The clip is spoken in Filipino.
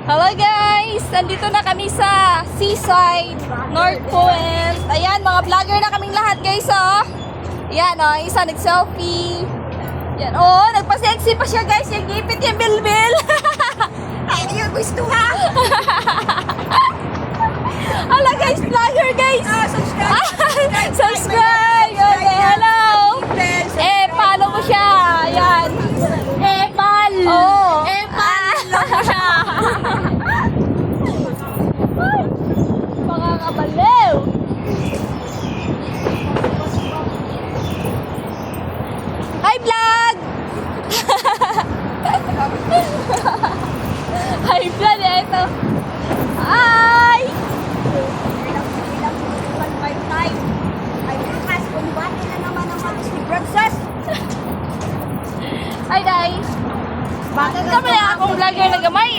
Hello guys! Nandito na kami sa Seaside, North Point. Ayan, mga vlogger na kaming lahat guys, oh. Ayan, oh, isa nag-selfie. Ayan, oh, nagpa-sexy pa siya guys. Yung gipit yung bilbil. Ay, yung gusto ha. Hala guys, vlogger guys. Subscribe. Subscribe. Okay, hello. Follow mo siya. Ayan. Oh. Follow mo siya. Makakabaliw. Hi vlog. Hi vlog, ito. Hi. Hi guys. Bakit kami akong vlogger na gamay?